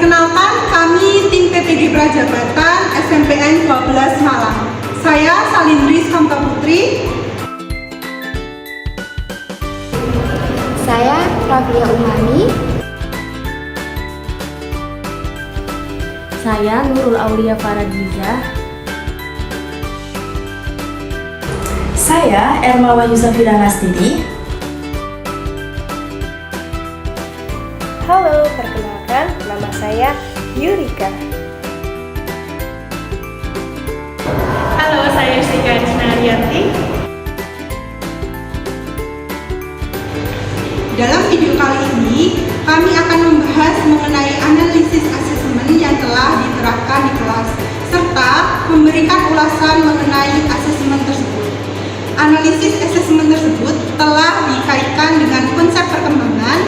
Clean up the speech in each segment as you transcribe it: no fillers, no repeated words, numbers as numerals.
Perkenalkan, kami tim PPG Prajabatan SMPN 12 Malang. Saya Salindris Hamka Putri. Saya Rafia Umami. Saya Nurul Aulia Faradiza. Saya Ermawa Yusafira Nastidi. Halo, perkenalkan, nama saya Yurika. Halo, saya Yusika Ariyanti. Dalam video kali ini, kami akan membahas mengenai analisis asesmen yang telah diterapkan di kelas, serta memberikan ulasan mengenai asesmen tersebut. Analisis asesmen tersebut telah dikaitkan dengan konsep perkembangan,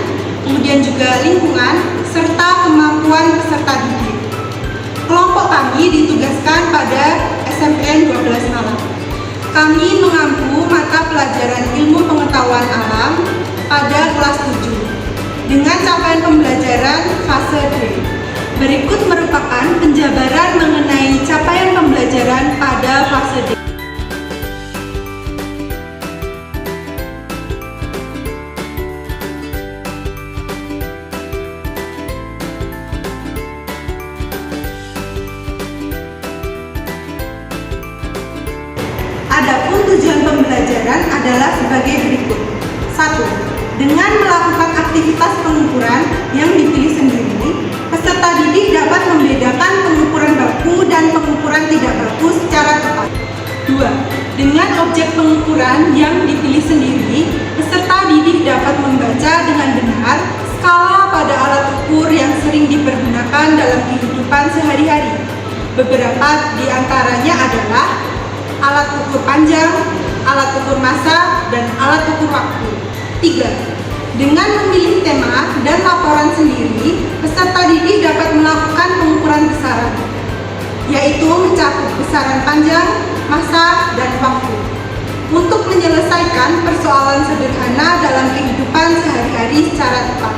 kemudian juga lingkungan, serta kemampuan peserta didik. Kelompok kami ditugaskan pada SMPN 12 Malang. Kami mengampu mata pelajaran ilmu pengetahuan alam pada kelas 7 dengan capaian pembelajaran fase D. Berikut merupakan penjabaran mengenai capaian pembelajaran pada fase D. Adapun tujuan pembelajaran adalah sebagai berikut. 1. Dengan melakukan aktivitas pengukuran yang dipilih sendiri, peserta didik dapat membedakan pengukuran baku dan pengukuran tidak baku secara tepat. 2. Dengan objek pengukuran yang dipilih sendiri, peserta didik dapat membaca dengan benar skala pada alat ukur yang sering dipergunakan dalam kehidupan sehari-hari. Beberapa di antaranya adalah alat ukur panjang, alat ukur massa, dan alat ukur waktu. 3. Dengan memilih tema dan laporan sendiri, peserta didik dapat melakukan pengukuran besaran, yaitu mencakup besaran panjang, massa, dan waktu, untuk menyelesaikan persoalan sederhana dalam kehidupan sehari-hari secara tepat.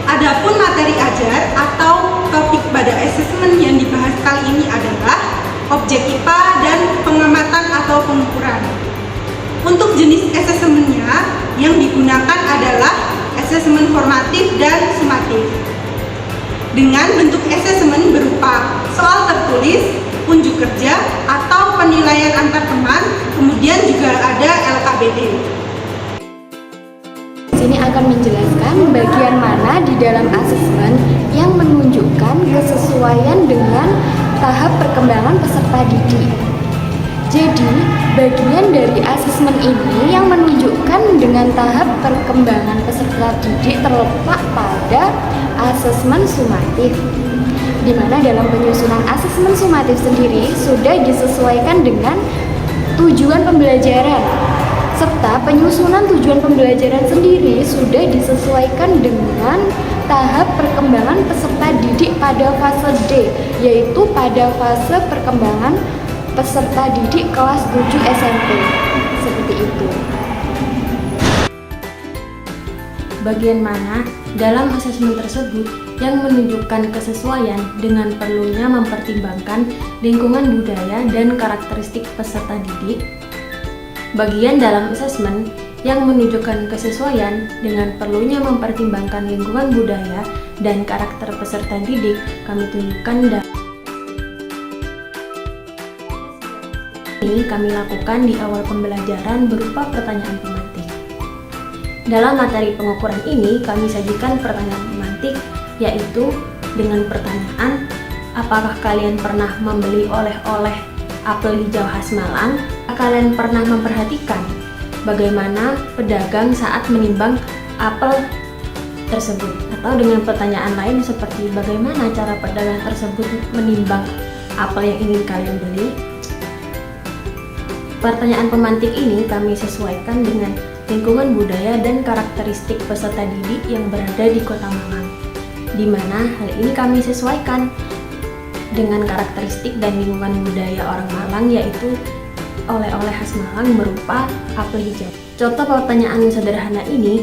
Adapun materi ajar atau topik pada asesmen yang dibahas kali ini adalah objek IPA dan pengamatan atau pengukuran. Untuk jenis asesmennya yang digunakan adalah asesmen formatif dan sumatif. Dengan bentuk asesmen berupa soal tertulis, unjuk kerja, atau penilaian antar teman, kemudian juga ada LKBD. Sini akan menjelaskan bagian mana di dalam asesmen yang menunjukkan kesesuaian dengan tahap perkembangan peserta didik. Jadi, bagian dari asesmen ini yang menunjukkan dengan tahap perkembangan peserta didik terletak pada asesmen sumatif, di mana dalam penyusunan asesmen sumatif sendiri sudah disesuaikan dengan tujuan pembelajaran, serta penyusunan tujuan pembelajaran sendiri sudah disesuaikan dengan tahap perkembangan peserta didik pada fase D, yaitu pada fase perkembangan peserta didik kelas 7 SMP. Seperti itu. Bagian mana dalam asesmen tersebut yang menunjukkan kesesuaian dengan perlunya mempertimbangkan lingkungan budaya dan karakteristik peserta didik? Bagian dalam asesmen yang menunjukkan kesesuaian dengan perlunya mempertimbangkan lingkungan budaya dan karakter peserta didik kami tunjukkan ini kami lakukan di awal pembelajaran berupa pertanyaan pemantik. Dalam materi pengukuran ini kami sajikan pertanyaan pemantik, yaitu dengan pertanyaan, apakah kalian pernah membeli oleh-oleh apel hijau khas Malang? Kalian pernah memperhatikan bagaimana pedagang saat menimbang apel tersebut? Atau dengan pertanyaan lain seperti bagaimana cara pedagang tersebut menimbang apel yang ingin kalian beli? Pertanyaan pemantik ini kami sesuaikan dengan lingkungan budaya dan karakteristik peserta didik yang berada di Kota Malang, di mana hal ini kami sesuaikan dengan karakteristik dan lingkungan budaya orang Malang, yaitu oleh-oleh khas Malang berupa apel hijau. Contoh pertanyaan sederhana ini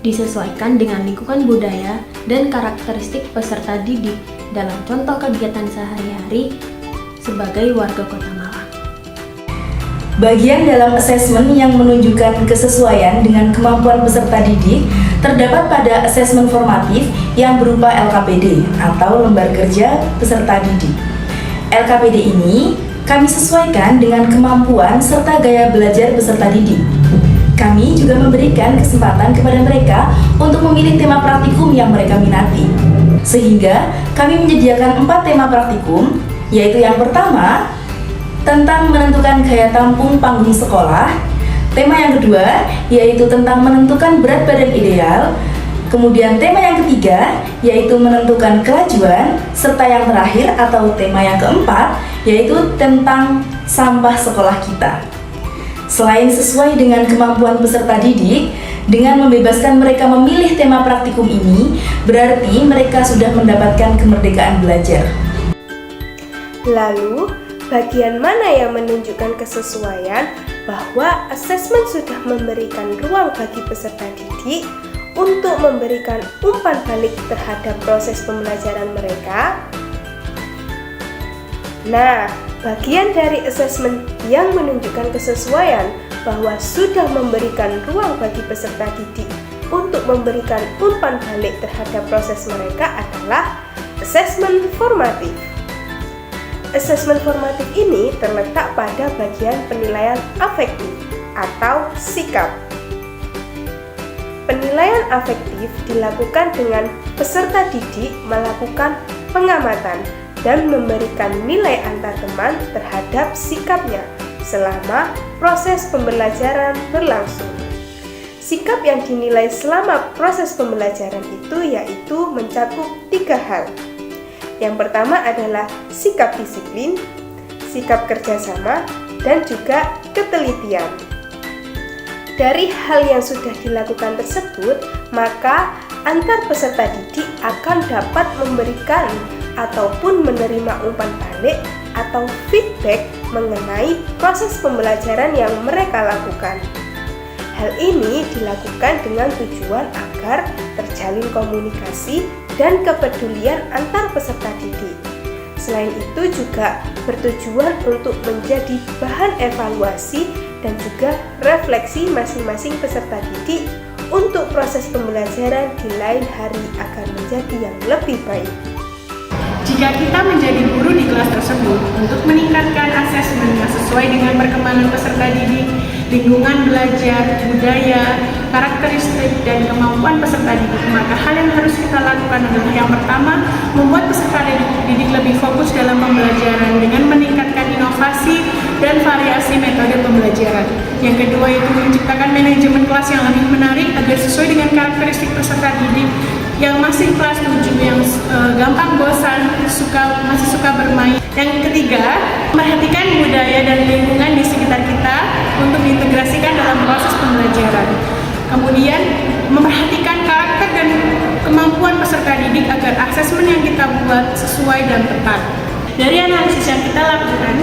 disesuaikan dengan lingkungan budaya dan karakteristik peserta didik dalam contoh kegiatan sehari-hari sebagai warga Kota Malang. Bagian dalam asesmen yang menunjukkan kesesuaian dengan kemampuan peserta didik terdapat pada asesmen formatif yang berupa LKPD atau Lembar Kerja Peserta Didik. LKPD ini kami sesuaikan dengan kemampuan serta gaya belajar peserta didik. Kami juga memberikan kesempatan kepada mereka untuk memilih tema praktikum yang mereka minati. Sehingga kami menyediakan 4 tema praktikum, yaitu yang pertama, tentang menentukan gaya tampung panggung sekolah. Tema yang kedua, yaitu tentang menentukan berat badan ideal. Kemudian tema yang ketiga, yaitu menentukan kelajuan. Serta yang terakhir atau tema yang keempat, yaitu tentang sampah sekolah kita. Selain sesuai dengan kemampuan peserta didik, dengan membebaskan mereka memilih tema praktikum ini, berarti mereka sudah mendapatkan kemerdekaan belajar. Lalu, bagian mana yang menunjukkan kesesuaian bahwa asesmen sudah memberikan ruang bagi peserta didik untuk memberikan umpan balik terhadap proses pembelajaran mereka? Nah, bagian dari asesmen yang menunjukkan kesesuaian bahwa sudah memberikan ruang bagi peserta didik untuk memberikan umpan balik terhadap proses mereka adalah asesmen formatif. Asesmen formatif ini terletak pada bagian penilaian afektif atau sikap. Penilaian afektif dilakukan dengan peserta didik melakukan pengamatan dan memberikan nilai antar teman terhadap sikapnya selama proses pembelajaran berlangsung. Sikap yang dinilai selama proses pembelajaran itu yaitu mencakup 3 hal. Yang pertama adalah sikap disiplin, sikap kerjasama, dan juga ketelitian. Dari hal yang sudah dilakukan tersebut, maka antar peserta didik akan dapat memberikan ataupun menerima umpan balik atau feedback mengenai proses pembelajaran yang mereka lakukan. Hal ini dilakukan dengan tujuan agar terjalin komunikasi dan kepedulian antar peserta didik. Selain itu juga bertujuan untuk menjadi bahan evaluasi dan juga refleksi masing-masing peserta didik untuk proses pembelajaran di lain hari agar menjadi yang lebih baik. Jika kita menjadi guru di kelas tersebut untuk meningkatkan asesmen yang sesuai dengan perkembangan peserta didik, lingkungan belajar, budaya, karakteristik, dan kemampuan peserta didik, maka hal yang harus kita lakukan adalah yang pertama, membuat peserta didik lebih fokus dalam pembelajaran dengan meningkatkan inovasi dan variasi metode pembelajaran. Yang kedua itu menciptakan manajemen kelas yang lebih menarik agar sesuai dengan karakteristik peserta didik yang masih kelas 7 yang gampang bosan, masih suka bermain. Yang ketiga, memperhatikan budaya dan lingkungan di sekitar kita untuk diintegrasikan dalam proses pembelajaran. Kemudian, memperhatikan karakter dan kemampuan peserta didik agar asesmen yang kita buat sesuai dan tepat. Dari analisis yang kita lakukan,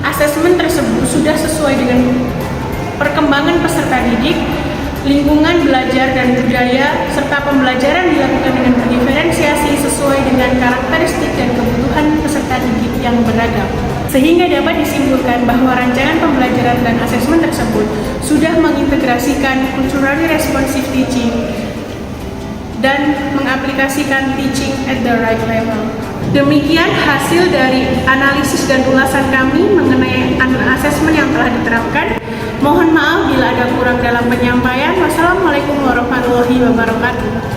asesmen tersebut sudah sesuai dengan perkembangan peserta didik, lingkungan belajar dan budaya, serta pembelajaran dilakukan dengan berdiferensiasi sesuai dengan karakteristik dan kebutuhan peserta didik yang beragam. Sehingga dapat disimpulkan bahwa rancangan pembelajaran dan asesmen tersebut sudah mengintegrasikan culturally responsive teaching dan mengaplikasikan teaching at the right level. Demikian hasil dari analisis dan ulasan kami mengenai asesmen yang telah diterapkan. Mohon maaf bila ada kurang dalam penyampaian. Wassalamualaikum warahmatullahi wabarakatuh.